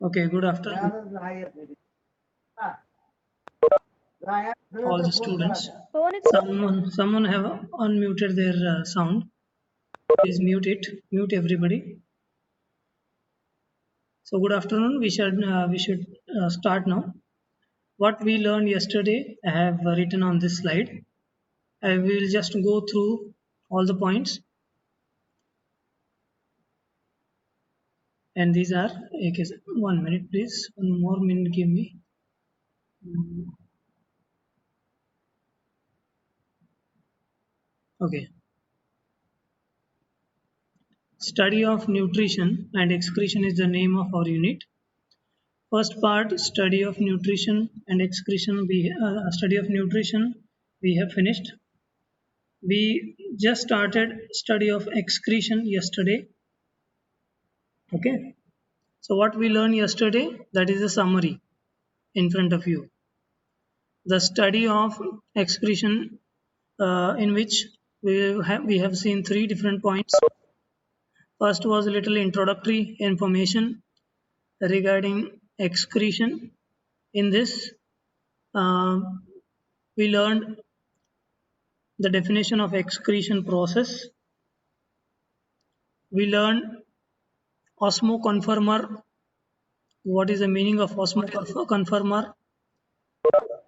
Okay, good afternoon, all the students. Someone have unmuted their sound. Please mute it. Mute everybody. So good afternoon. We should start now. What we learned yesterday, I have written on this slide. I will just go through all the points, and these are. Okay, 1 minute, please. One more minute, give me. Okay. Study of nutrition and excretion is the name of our unit. First part, study of nutrition and excretion. Study of nutrition we have finished. We just started study of excretion yesterday. Okay. So what we learned yesterday, that is a summary in front of you. The study of excretion, in which we have seen three different points. First was a little introductory information regarding excretion. In this, uh, we learned the definition of excretion process. We learned osmoconformer. What is the meaning of osmoconformer?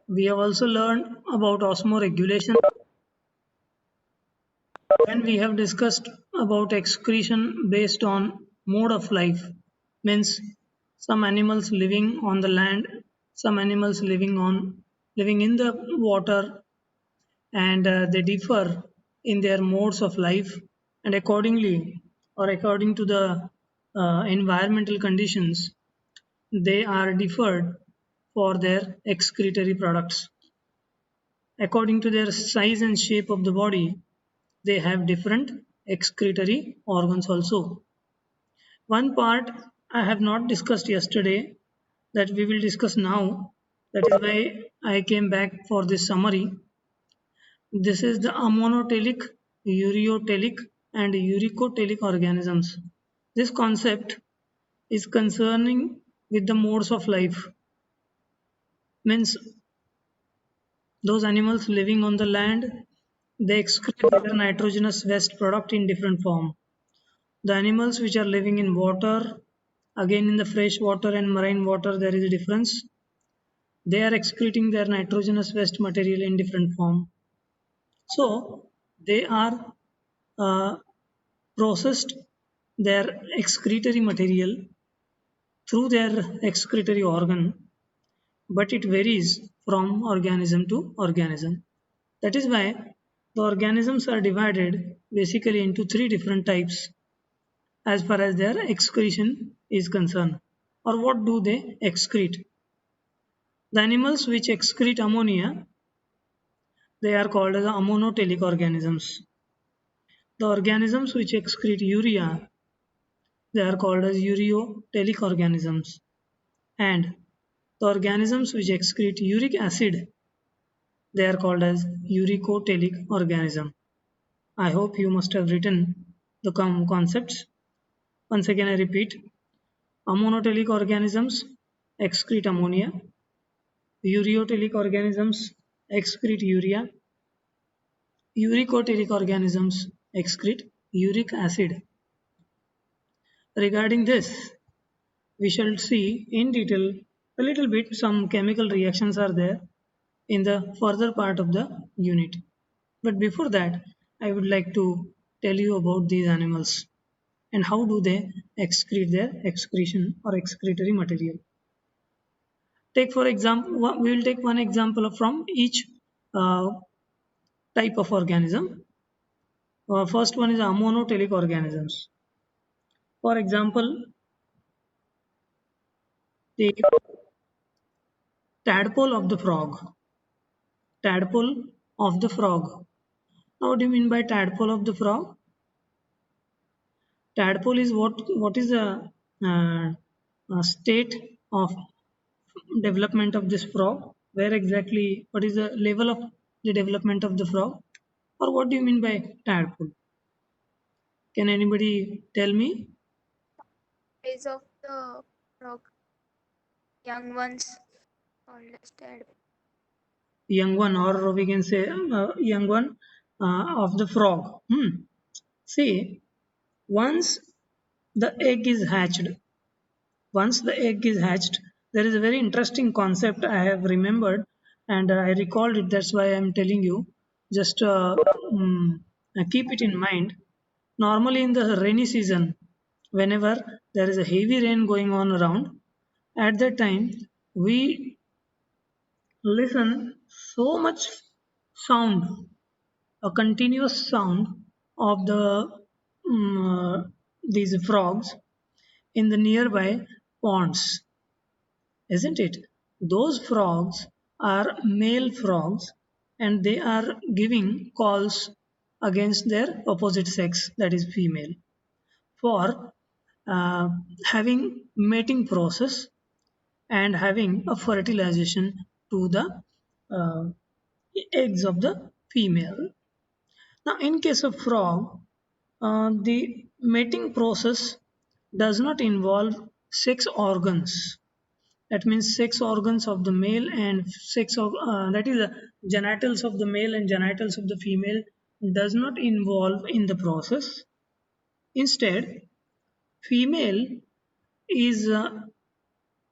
We have also learned about osmoregulation. And we have discussed about excretion based on mode of life. Means some animals living on the land, some animals living in the water, and they differ in their modes of life, and accordingly or according to the environmental conditions, they are differed for their excretory products. According to their size and shape of the body, they have different excretory organs also. One part I have not discussed yesterday that we will discuss now. That is why I came back for this summary. This is the ammonotelic, ureotelic, and uricotelic organisms. This concept is concerning with the modes of life. Means those animals living on the land, they excrete their nitrogenous waste product in different form. The animals which are living in water, again in the fresh water and marine water, there is a difference. They are excreting their nitrogenous waste material in different form. So they are uh, processed their excretory material through their excretory organ, but it varies from organism to organism. That is why the organisms are divided basically into three different types as far as their excretion is concerned. Or what do they excrete? The animals which excrete ammonia, they are called as ammonotelic organisms. The organisms which excrete urea, they are called as ureotelic organisms. And the organisms which excrete uric acid, they are called as uricotelic organism. I hope you must have written the concepts. Once again, I repeat, ammonotelic organisms excrete ammonia, ureotelic organisms excrete urea, uricotelic organisms excrete uric acid. Regarding this, we shall see in detail a little bit. Some chemical reactions are there in the further part of the unit. But before that, I would like to tell you about these animals and how do they excrete their excretion or excretory material. Take for example, we will take one example from each uh, type of organism. First one is ammonotelic organisms. For example, the tadpole of the frog. Tadpole of the frog. Now, what do you mean by tadpole of the frog? Tadpole is what is the state of development of this frog? Where exactly? What is the level of the development of the frog? Or what do you mean by tadpole? Can anybody tell me? Size of the frog. Young ones called as tadpole. Young one, or we can say young one of the frog. See, once the egg is hatched, once the egg is hatched, there is a very interesting concept I have remembered and I recalled it. That's why I'm telling you. Just keep it in mind. Normally, in the rainy season, whenever there is a heavy rain going on around, at that time we listen so much sound, a continuous sound of these frogs in the nearby ponds, isn't it? Those frogs are male frogs and they are giving calls against their opposite sex, that is female, for uh, having mating process and having a fertilization to the uh, eggs of the female. Now, in case of frog, the mating process does not involve sex organs. That means sex organs of the male and sex of that is the genitals of the male and genitals of the female does not involve in the process. Instead, female is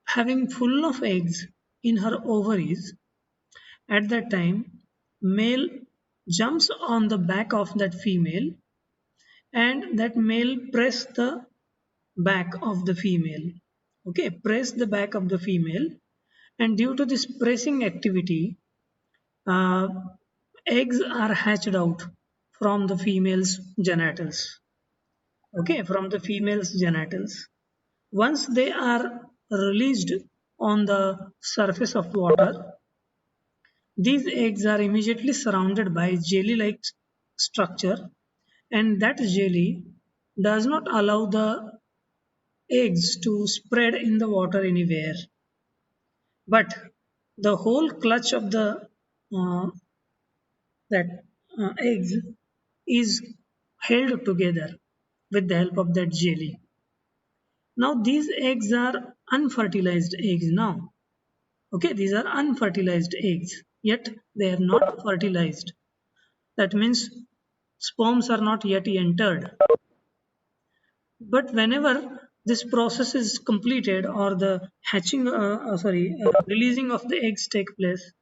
having full of eggs in her ovaries. At that time, male jumps on the back of that female and that male press the back of the female. Okay, press the back of the female, and due to this pressing activity, uh, eggs are hatched out from the female's genitals. Okay, from the female's genitals. Once they are released on the surface of water, these eggs are immediately surrounded by jelly-like structure, and that jelly does not allow the eggs to spread in the water anywhere, but the whole clutch of the that eggs is held together with the help of that jelly. Now these eggs are unfertilized eggs now. Okay, these are unfertilized eggs, yet they are not fertilized. That means sperms are not yet entered. But whenever this process is completed or the releasing of the eggs take place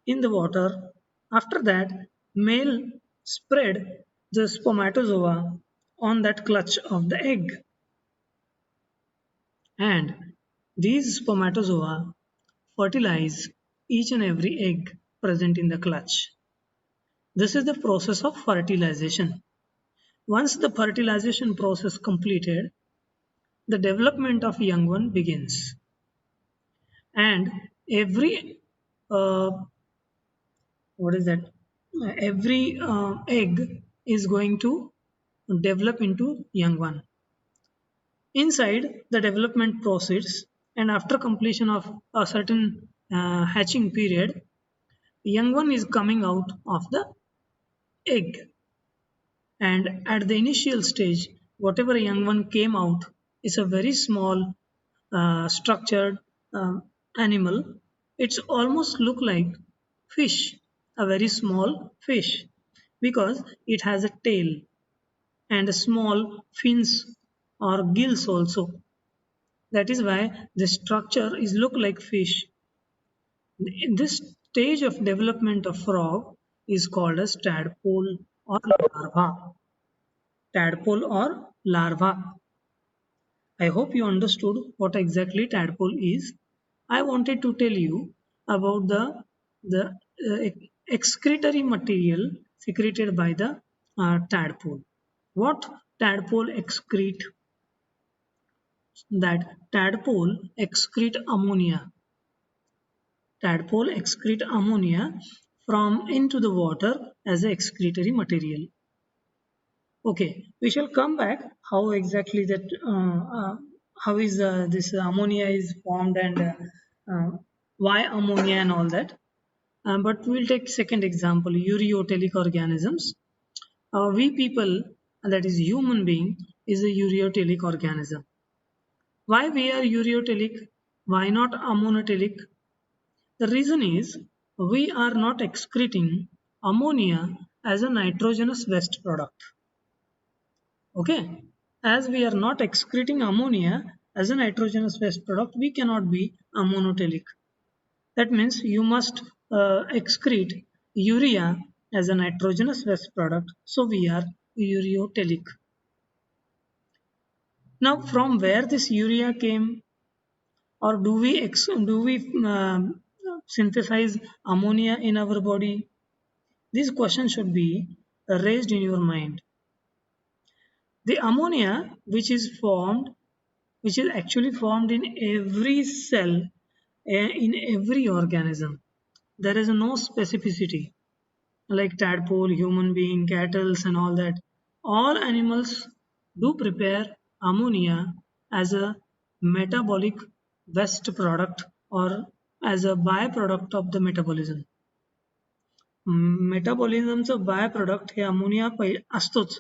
in the water, after that, male spread the spermatozoa on that clutch of the egg, and these spermatozoa fertilize each and every egg present in the clutch. This is the process of fertilization. Once the fertilization process completed, the development of young one begins, and every uh, what is that? Every egg is going to develop into young one. Inside, the development proceeds, and after completion of a certain hatching period, young one is coming out of the egg. And at the initial stage, whatever young one came out is a very small, structured animal. It's almost look like fish, a very small fish, because it has a tail and small fins or gills also. That is why the structure is look like fish. This stage of development of frog is called as tadpole or larva. Tadpole or larva. I hope you understood what exactly tadpole is. I wanted to tell you about the excretory material secreted by the tadpole. What tadpole excrete? That tadpole excrete ammonia. Tadpole excrete ammonia from into the water as a excretory material. Okay, we shall come back how exactly that how is this ammonia is formed and why ammonia and all that. But we'll take second example, ureotelic organisms. We people, that is human being, is a ureotelic organism. Why we are ureotelic? Why not ammoniotelic? The reason is we are not excreting ammonia as a nitrogenous waste product. Okay, as we are not excreting ammonia as a nitrogenous waste product, we cannot be ammoniotelic. That means you must excrete urea as a nitrogenous waste product. So we are ureotelic. Now, from where this urea came, or do we synthesize ammonia in our body? This question should be raised in your mind. The ammonia, which is actually formed in every cell, in every organism. There is no specificity like tadpole, human being, cattle, and all that. All animals do prepare ammonia as a metabolic waste product or as a byproduct of the metabolism. Metabolismचा byproduct हे ammonia असतोच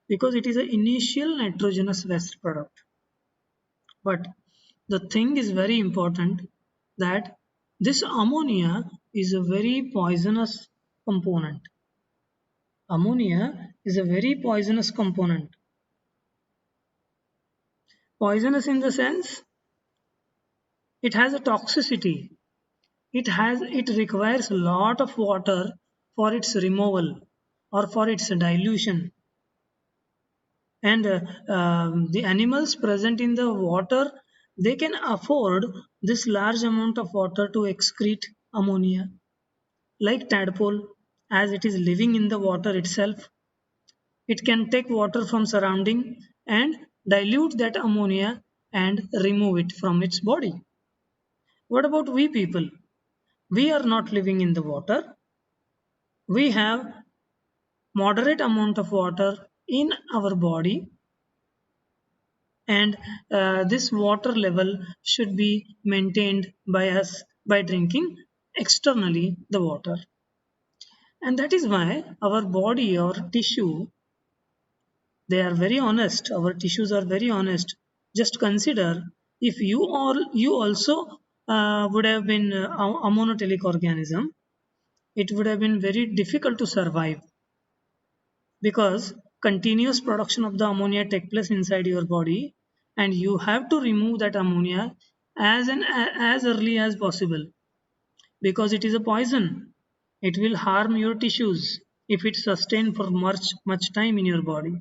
because it is an initial nitrogenous waste product. But the thing is very important that this ammonia is a very poisonous component. Ammonia is a very poisonous component. Poisonous in the sense it has a toxicity. It requires a lot of water for its removal or for its dilution. And the animals present in the water, they can afford this large amount of water to excrete ammonia. Like tadpole, as it is living in the water itself, it can take water from surrounding and dilute that ammonia and remove it from its body. What about we people? We are not living in the water. We have moderate amount of water in our body, and this water level should be maintained by us by drinking externally the water. And that is why our body, our tissue, they are very honest. Our tissues are very honest. Just consider if you also would have been a monotelic organism, it would have been very difficult to survive because continuous production of the ammonia take place inside your body, and you have to remove that ammonia as early as possible because it is a poison. It will harm your tissues if it sustained for much time in your body.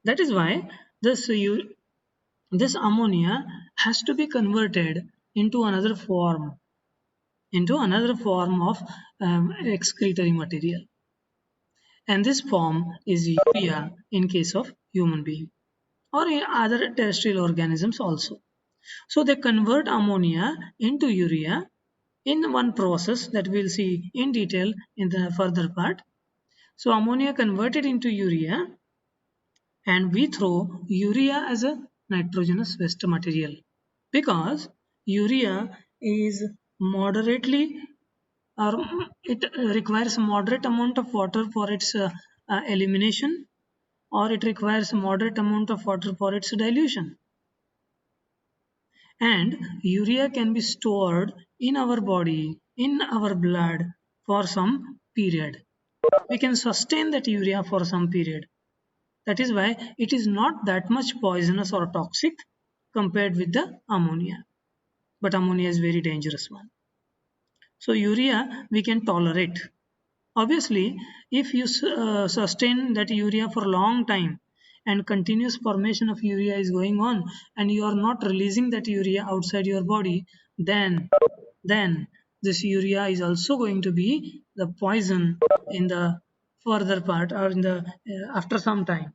That is why this ammonia has to be converted into another form of excretory material, and this form is urea in case of human being or in other terrestrial organisms also. So they convert ammonia into urea in one process that we'll see in detail in the further part. So ammonia converted into urea, and we throw urea as a nitrogenous waste material because urea is moderately, or it requires a moderate amount of water for its elimination, or it requires a moderate amount of water for its dilution. And urea can be stored in our body, in our blood for some period. We can sustain that urea for some period. That is why it is not that much poisonous or toxic compared with the ammonia. But ammonia is very dangerous one. So urea we can tolerate. Obviously, if you sustain that urea for a long time and continuous formation of urea is going on and you are not releasing that urea outside your body, then this urea is also going to be the poison in the further part or in the after some time.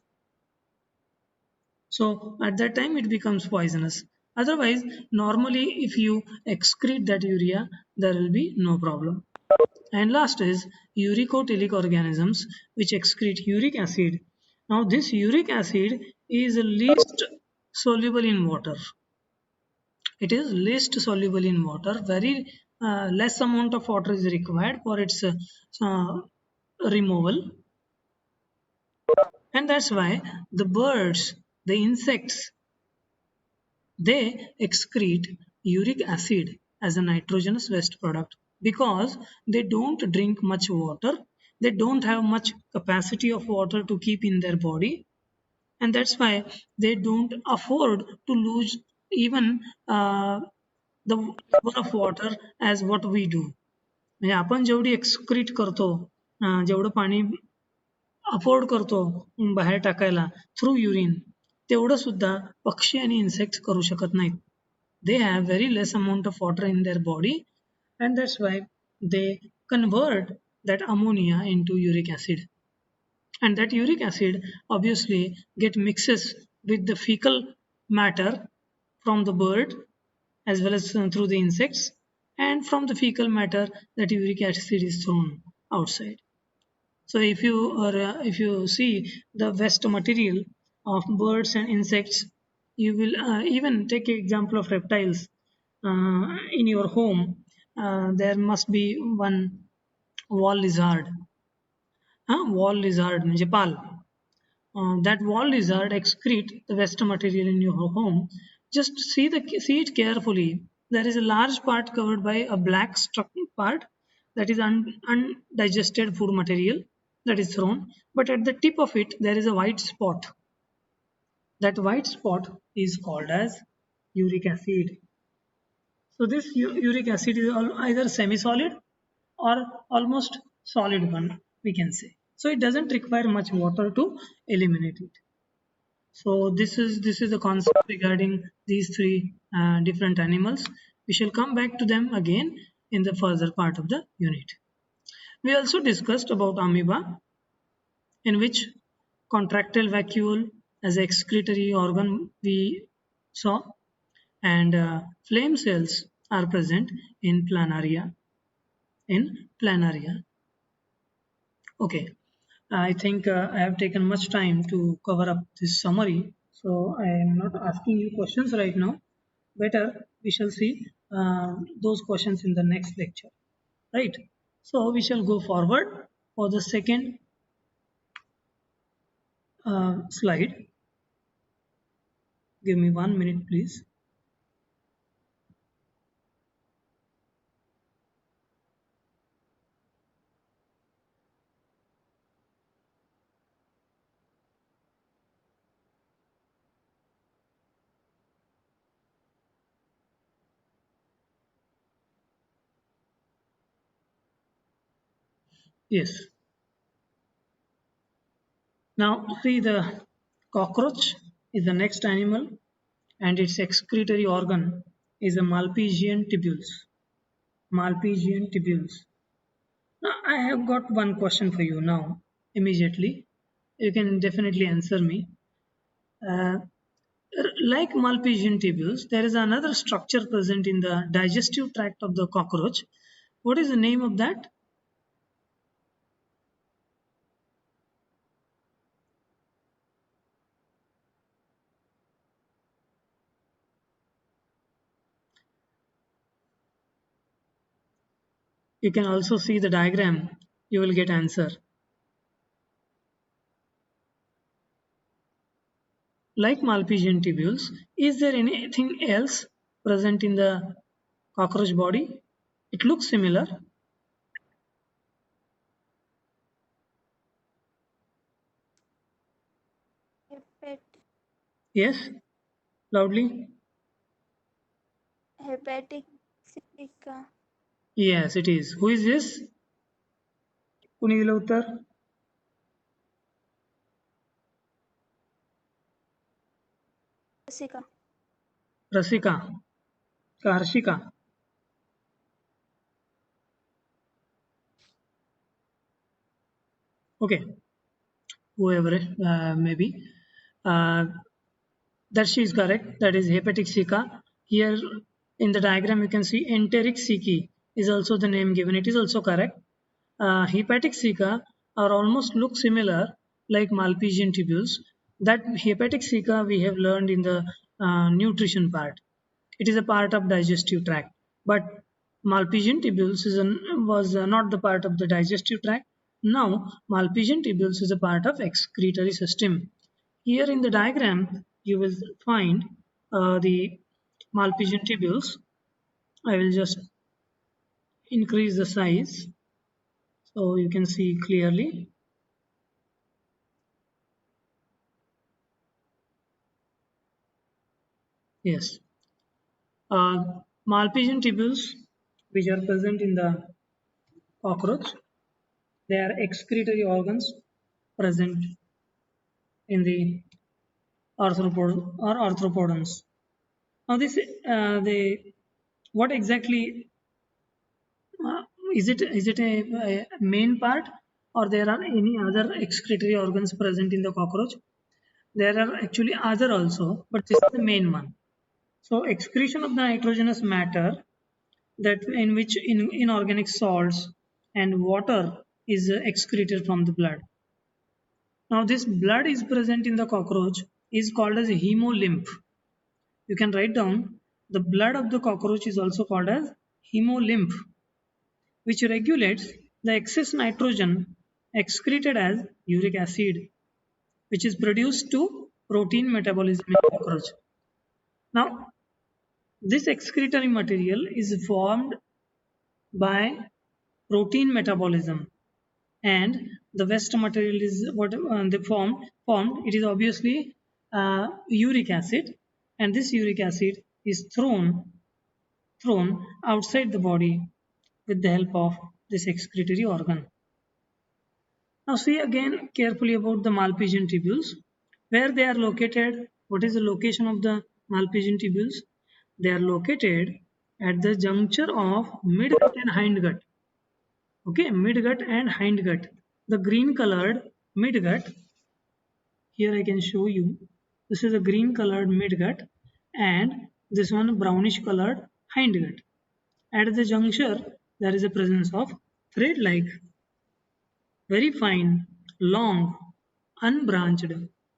So at that time it becomes poisonous. Otherwise, normally if you excrete that urea, there will be no problem. And last is uricotelic organisms which excrete uric acid. Now this uric acid is least soluble in water. It is least soluble in water. Very less amount of water is required for its removal. And that's why the birds, the insects, they excrete uric acid as a nitrogenous waste product because they don't drink much water, they don't have much capacity of water to keep in their body, and that's why they don't afford to lose even the level of water as what we do. म्हणजे आपण जेवढी excrete करतो, जेवढं पाणी afford करतो बाहेर टाकायला through urine, तेवढं सुद्धा पक्षी आणि इन्सेक्ट्स करू शकत नाहीत. They have very less amount of water in their body, and that's why they convert that ammonia into uric acid, and that uric acid obviously get mixes with the fecal matter from the bird as well as through the insects, and from the fecal matter that uric acid is thrown outside. So if you see the waste material of birds and insects, you will even take an example of reptiles. In your home, there must be one wall lizard. Wall lizard म्हणजे पाल. That wall lizard excrete the waste material in your home. Just see it carefully. There is a large part covered by a black structured part that is undigested food material that is thrown, but at the tip of it there is a white spot. That white spot is called as uric acid. So this uric acid is either semi-solid or almost solid one, we can say. So it doesn't require much water to eliminate it. So this is the concept regarding these three different animals. We shall come back to them again in the further part of the unit. We also discussed about amoeba, in which contractile vacuole as excretory organ we saw, and flame cells are present in planaria. In planaria. Okay, I think I have taken much time to cover up this summary, so I am not asking you questions right now. Better we shall see those questions in the next lecture, right? So we shall go forward for the second slide. Give me 1 minute, please. Yes. Now see, the cockroach is the next animal, and its excretory organ is a Malpighian tubules. Malpighian tubules. Now I have got one question for you now. Immediately, you can definitely answer me. Uh, like Malpighian tubules, there is another structure present in the digestive tract of the cockroach. What is the name of that? You can also see the diagram. You will get answer. Like Malpighian tubules, is there anything else present in the cockroach body? It looks similar. Hepat Yes, loudly. hepatic silica. Yes, it is. Who is this? कुणी दिलं उत्तर? Silica. रसिका का Harshika? Okay, whoever maybe. Uh, that she is correct. That is hepatic cica. Here in the diagram, you can see enteric cici is also the name given. It is also correct. Hepatic cica are almost look similar like Malpighian tubules. That hepatic cica we have learned in the nutrition part. It is a part of digestive tract, but Malpighian tubules was not the part of the digestive tract. Now Malpighian tubules is a part of excretory system. Here in the diagram, you will find the Malpighian tubules. I will just increase the size so you can see clearly. Yes. Malpighian tubules, which are present in the cockroach, they are excretory organs present in the arthropodons. Now, they what exactly uh, is it a main part, or there are any other excretory organs present in the cockroach? There are actually other also, but this is the main one. So, excretion of the nitrogenous matter that in which inorganic salts and water is excreted from the blood. Now, this blood is present in the cockroach is called as hemolymph. You can write down the blood of the cockroach is also called as hemolymph, which regulates the excess nitrogen excreted as uric acid, which is produced to protein metabolism in cockroach. Now, this excretory material is formed by protein metabolism, and the waste material is what they formed. It is obviously uric acid, and this uric acid is thrown outside the body with the help of this excretory organ. Now see again carefully about the Malpighian tubules, where they are located. What is the location of the Malpighian tubules? They are located at the juncture of midgut and hindgut. Okay, midgut and hindgut. The green colored midgut, here I can show you. This is a green colored midgut and this one brownish colored hindgut. At the juncture, there is a presence of thread-like, very fine, long, unbranched,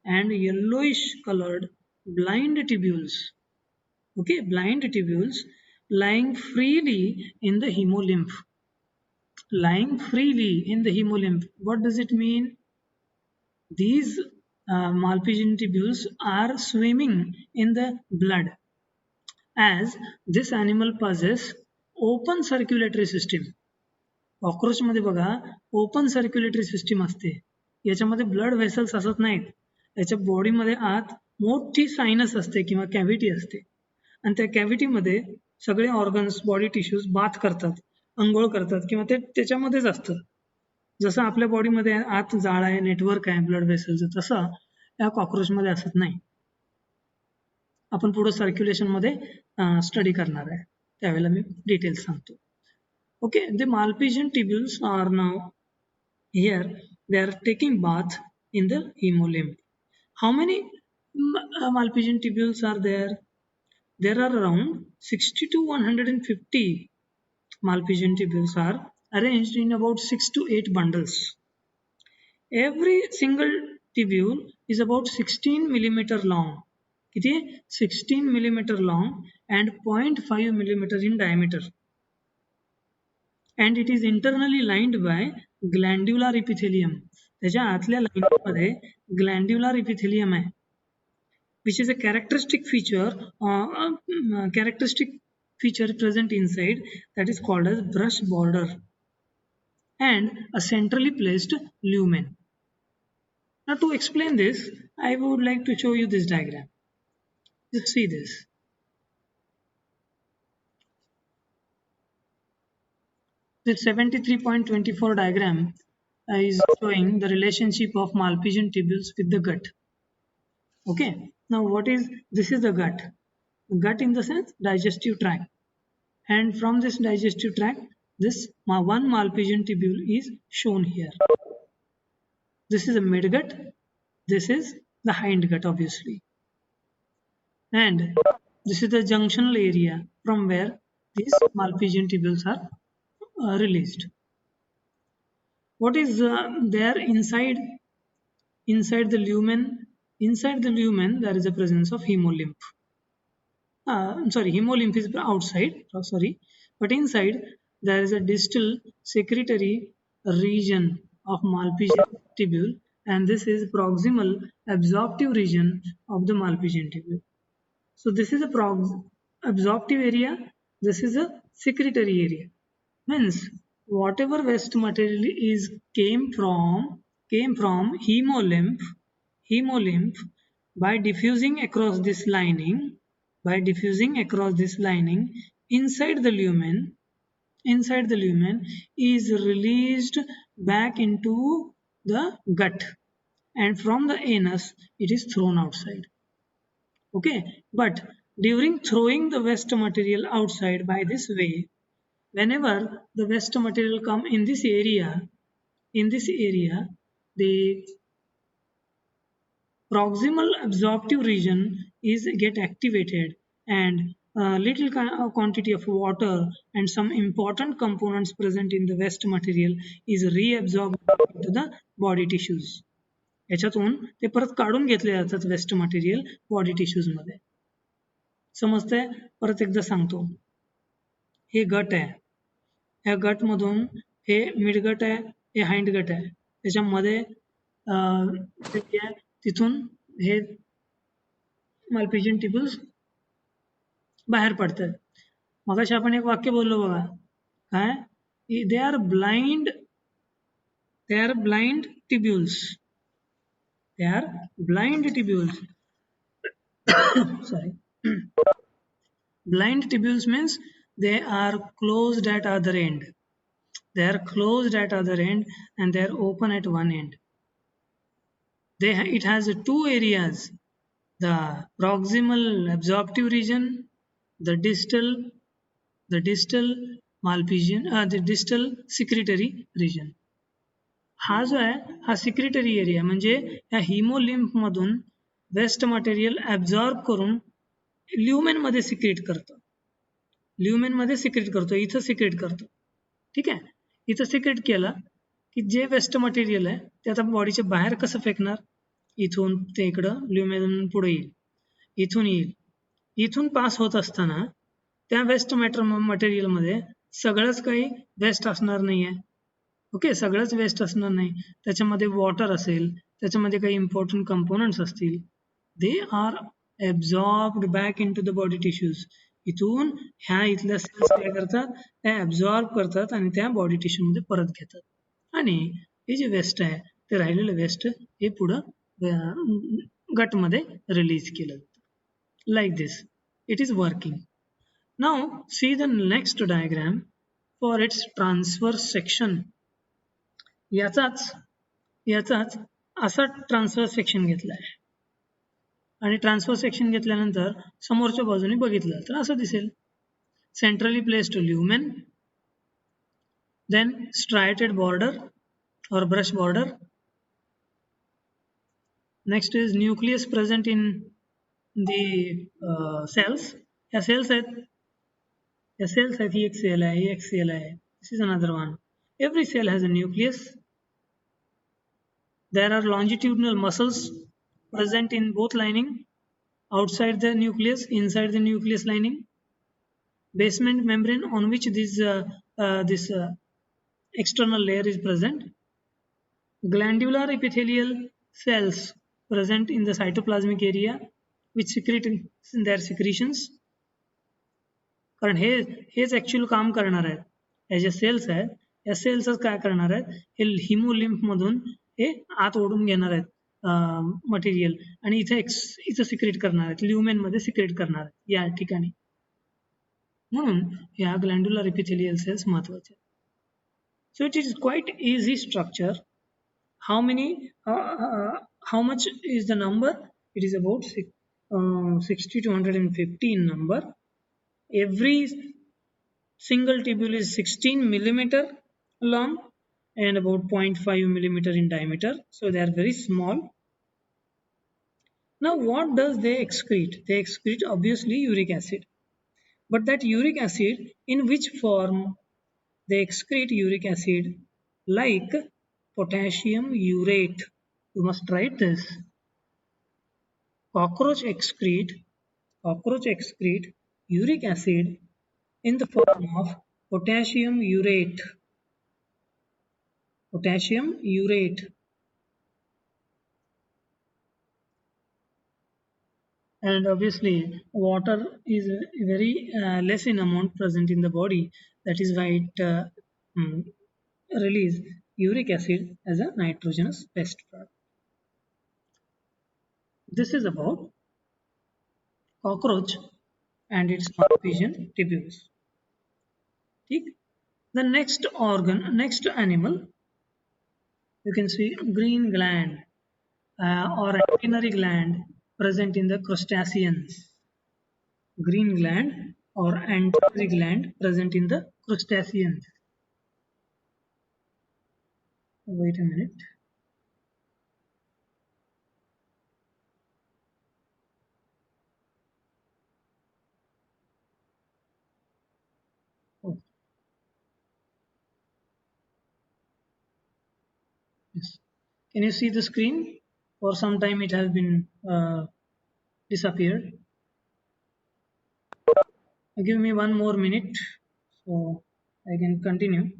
and yellowish colored blind tubules. Okay, blind tubules lying freely in the hemolymph. Lying freely in the hemolymph. What does it mean? These Malpighian tubules are swimming in the blood as this animal possesses open circulatory system. कॉक्रोचमध्ये बघा open circulatory system असते. याच्यामध्ये blood vessels असत नाहीत. याच्या बॉडीमध्ये आत मोठी sinus असते किंवा कॅव्हिटी असते आणि त्या कॅव्हिटीमध्ये सगळे ऑर्गन्स बॉडी टिश्यूज बाथ करतात, अंघोळ करतात किंवा ते त्याच्यामध्येच असतं. जसं आपल्या बॉडीमध्ये आत जाळ आहे, नेटवर्क आहे ब्लड व्हेसलचं, तसं या कॉक्रोचमध्ये असत नाही. आपण पुढे सर्क्युलेशनमध्ये स्टडी करणार आहे, त्यावेळेला मी डिटेल्स सांगतो. Okay, the Malpighian tubules are now here. They are taking bath in the hemolymph. How many Malpighian tubules are there? There are around 60 to 150 Malpighian tubules are arranged in about 6 to 8 bundles. Every single tubule is about 16 millimeter long. It is 16 millimeter long and 0.5 millimeter in diameter. And it is internally lined by glandular epithelium. त्याच्या आतल्या लाईनमध्ये glandular epithelium आहे, which is a characteristic feature present inside, that is called as brush border, and a centrally placed lumen. Now to explain this, I would like to show you this diagram. Just see this. This 73.24 diagram is showing the relationship of Malpighian tubules with the gut. Okay, now this is the gut. Gut in the sense digestive tract. And from this digestive tract, this one Malpighian tubule is shown here. This is a midgut. This is the hindgut, obviously. And this is the junctional area from where these Malpighian tubules are released. What is there inside the lumen? Inside the lumen there is a presence of hemolymph. Hemolymph is outside, but inside there is a distal secretory region of Malpighian tubule, and this is proximal absorptive region of the Malpighian tubule. So this is a absorptive area, This is a secretory area. Means whatever waste material is came from hemolymph by diffusing across this lining inside the lumen is released back into the gut, and from the anus it is thrown outside. Okay, but during throwing the waste material outside by this way, whenever the waste material come in this area, the proximal absorptive region is get activated, and a little quantity of water and some important components present in the waste material is reabsorbed into the body tissues. याच्यातून ते परत काढून घेतले जातात waste material body tissues मध्ये. समजतंय? परत एकदा सांगतो. हे गट आहे. ह्या गट मधून हे मिडगट आहे, हे हाइंड गट आहे. त्याच्यामध्ये तिथून हे मालपिजन टिब्यूल्स बाहेर पडतात. मगाशी आपण एक वाक्य बोललो बघा, काय? They are blind tubules. They are blind tubules. Sorry. Blind tubules means they are closed at other end. They are closed at other end and they are open at one end. It has two areas: the proximal absorptive region, the distal the distal secretory region. हा जो आहे हा secretary area, म्हणजे या हिमोलिम्फ मधून waste material absorb करून lumen मध्ये secrete करतो. इथं सिक्रेट करतो. ठीक आहे. इथं सिक्रेट केलं की जे वेस्ट मटेरियल आहे ते आता बॉडीच्या बाहेर कसं फेकणार? इथून ते इकडं ल्युमेन पुढे येईल, इथून येईल. इथून पास होत असताना त्या वेस्ट मटेरियल मध्ये सगळंच काही वेस्ट असणार नाही आहे. ओके, सगळंच वेस्ट असणार नाही. त्याच्यामध्ये वॉटर असेल, त्याच्यामध्ये काही इम्पॉर्टंट कंपोनंट्स असतील. They are absorbed back into the body tissues. इथून ह्या इथल्या सेल्स काय करतात? त्या ॲब्झॉर्ब करतात आणि त्या बॉडी टिश्यूमध्ये परत घेतात. आणि हे जे वेस्ट आहे ते राहिलेलं वेस्ट हे पुढं गटमध्ये रिलीज केलं जातं. Like this it is working. Now see the next diagram for its transverse section. याचाच असा ट्रान्सफर सेक्शन घेतला आहे, आणि ट्रान्सफर सेक्शन घेतल्यानंतर समोरच्या बाजूने बघितलं तर असं दिसेल. Centrally placed lumen, then striated border or brush border. Next is nucleus present in the cells. या cells आहेत, ही एक cell आहे, ही एक cell आहे. This is another one. Every cell has a nucleus. There are longitudinal muscles present in both lining, outside the nucleus, inside the nucleus lining. Basement membrane on which this external layer is present. Glandular epithelial cells present in the cytoplasmic area which secrete in their secretions. कारण हेच actual काम करणार आहेत. या ज्या sales आहेत या सेल्सच काय करणार आहेत? हे हिमोलिम्फ मधून हे आत ओढून घेणार आहेत मटेरियल, आणि इथं सिक्रेट करणार आहेत, ल्युमेन मध्ये सिक्रेट करणार आहेत या ठिकाणी. म्हणून या ग्लँड्युलर एपिथेलियल सेल्स महत्वाचे. So it is quite easy structure. How much is the number? It is about 60 to 150 in number. Every single tubule is 16 millimeter long and about 0.5 millimeter in diameter. So they are very small. Now what does they excrete? They excrete obviously uric acid. But that uric acid, in which form? They excrete uric acid like potassium urate. You must write this. Cockroach excrete uric acid in the form of potassium urate. Potassium. and obviously water is very less in amount present in the body. That is why it mm, release uric acid as a nitrogenous waste product. This is about cockroach and its Cartesian tubules. ठीक? The next organ, next animal, you can see green gland or antennary gland present in the crustaceans. Green gland or antennary gland present in the crustaceans. Wait a minute. Oh, yes. Can you see the screen? For some time it has been disappeared. Give me one more minute so I can continue.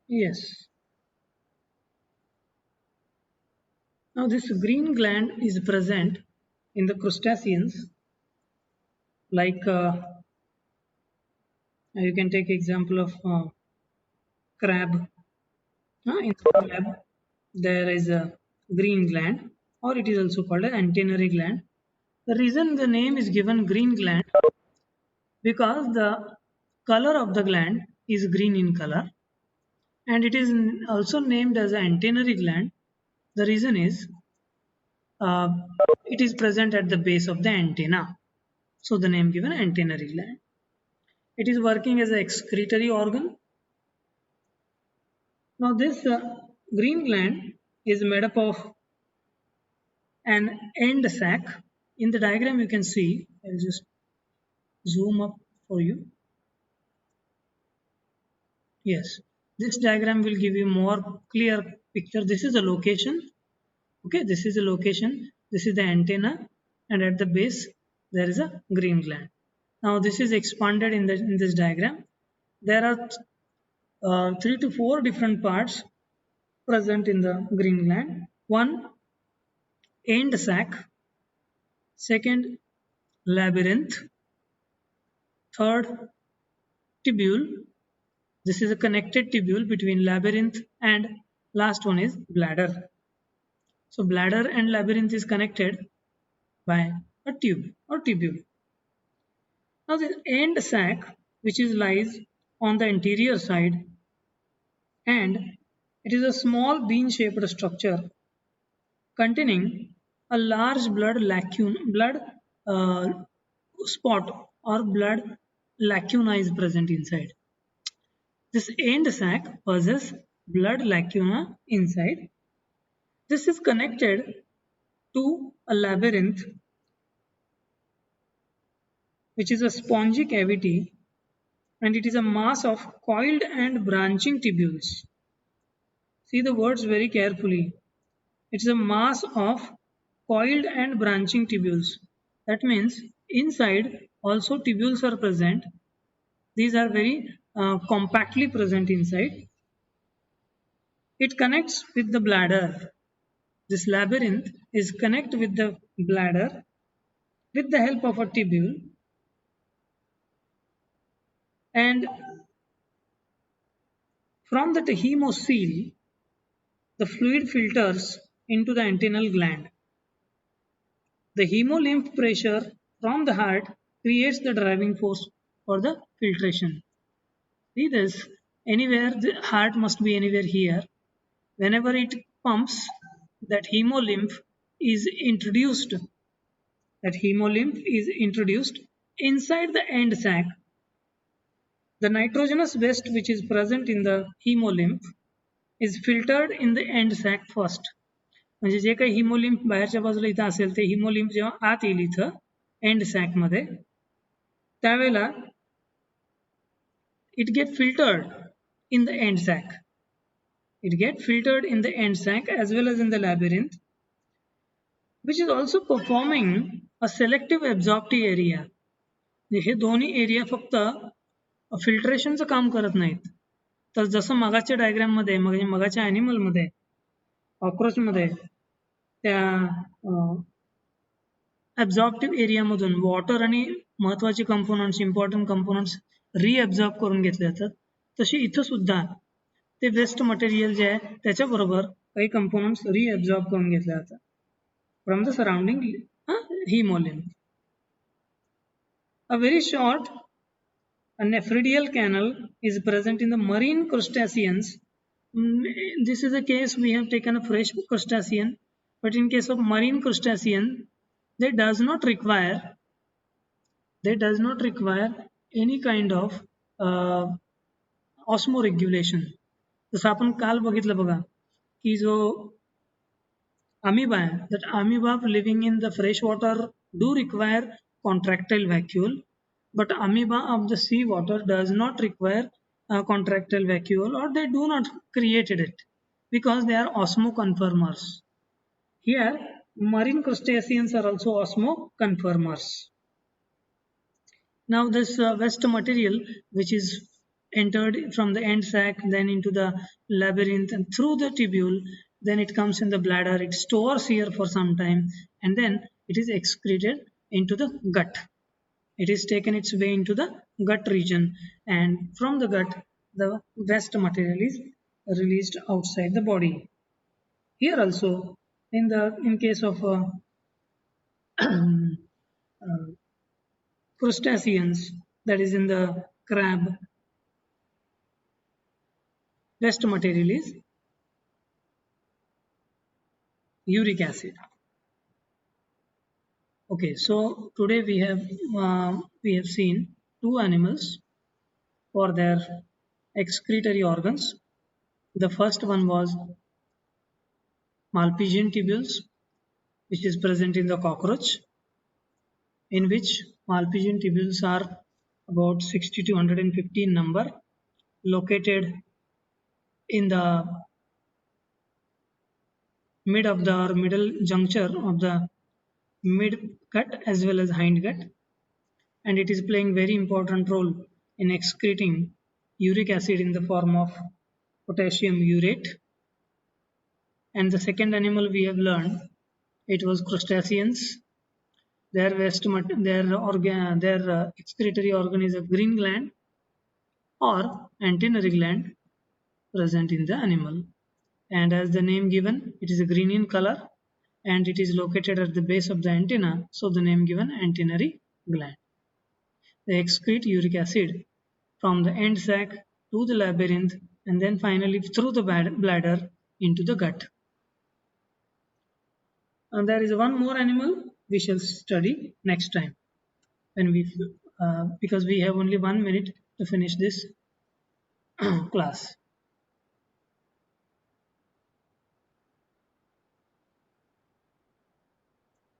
Yes. Now this green gland is present in the crustaceans like you can take example of crab. In crab there is a green gland or it is also called an antennary gland. The reason the name is given green gland because the color of the gland is green in color and it is also named as an antennary gland. The reason is uh, it is present at the base of the antenna. So the name given antennary gland. It is working as an excretory organ. Now this green gland is made up of an end sac. In the diagram you can see, I'll just zoom up for you. Yes, this diagram will give you more clear picture. This is the location. Okay, this is the location. This is the antenna, and at the base there is a green gland. Now this is expanded in this diagram. There are 3 to 4 different parts present in the green gland. One, end sac. Second, labyrinth. Third, tubule. This is a connected tubule between labyrinth and last one is bladder. So bladder and labyrinth is connected by a tube or tubule. Now the end sac, which is lies on the anterior side, and it is a small bean-shaped structure containing a large blood uh, spot or blood lacuna is present inside. This end sac possesses blood lacuna inside. This is connected to a labyrinth, which is a spongy cavity, and it is a mass of coiled and branching tubules. See the words very carefully. It's a mass of coiled and branching tubules. That means inside also tubules are present. These are very compactly present inside. It connects with the bladder. This labyrinth is connected with the bladder with the help of a tubule, and from that hemocoel the fluid filters into the antennal gland. The hemolymph pressure from the heart creates the driving force for the filtration. See this, anywhere the heart must be anywhere here. Whenever it pumps, that hemolymph is introduced. That hemolymph is introduced inside the end sac. The nitrogenous waste which is present in the hemolymph is filtered in the end sac first. म्हणजे जे काही हिमोलिम्फ बाहेरच्या बाजूला इथं असेल ते हिमोलिम्फ जेव्हा आत येईल इथं एंड सॅक मध्ये त्यावेळेला it get filtered in the end sac. It get filtered in the end sac as well as in the labyrinth, which is also performing a selective absorptive area. हे दोन्ही एरिया फक्त फिल्ट्रेशनचं काम करत नाहीत, तर जसं मगाच्या diagram मध्ये म्हणजे मगाच्या ॲनिमल मध्ये कॉक्रोच मध्ये त्या ॲब्झॉर्प्टिव्ह एरियामधून वॉटर आणि महत्वाचे कंपोनंट्स इम्पॉर्टंट कंपोनंट्स रिअब्झॉर्ब करून घेतले जातात, तशी इथं सुद्धा ते वेस्ट मटेरियल जे आहे त्याच्याबरोबर काही कंपोनंट्स रिअब्झॉर्ब करून घेतले जातात from the surrounding हिमोलिम्फ. A very short nephridial canal is present in the marine crustaceans. This is a case we have taken a fresh crustacean, but in case of marine crustacean, they does not require any kind of osmoregulation. जसं आपण काल बघितलं बघा की जो amoeba आहे, that amoeba living in the fresh water do require contractile vacuole, but amoeba of the sea water does not require a contractile vacuole, or they do not created it because they are osmoconformers. Here marine crustaceans are also osmoconformers. Now this waste material which is entered from the end sac then into the labyrinth and through the tubule, then it comes in the bladder, it stores here for some time, and then it is excreted into the gut. It is taken its way into the gut region, and from the gut the waste material is released outside the body. Here also in case of crustaceans, that is in the crab, waste material is uric acid. Okay, so today we have seen two animals for their excretory organs. The first one was Malpighian tubules, which is present in the cockroach, in which Malpighian tubules are about 60 to 115 number, located in the middle juncture of the mid gut as well as hind gut, and it is playing very important role in excreting uric acid in the form of potassium urate. And the second animal we have learned, it was crustaceans. Their excretory organ is a green gland or antennary gland present in the animal, and as the name given, it is a green in color and it is located at the base of the antenna, so the name given antennary gland. They excrete uric acid from the end sac to the labyrinth and then finally through the bladder into the gut. And there is one more animal we shall study next time when because we have only 1 minute to finish this class.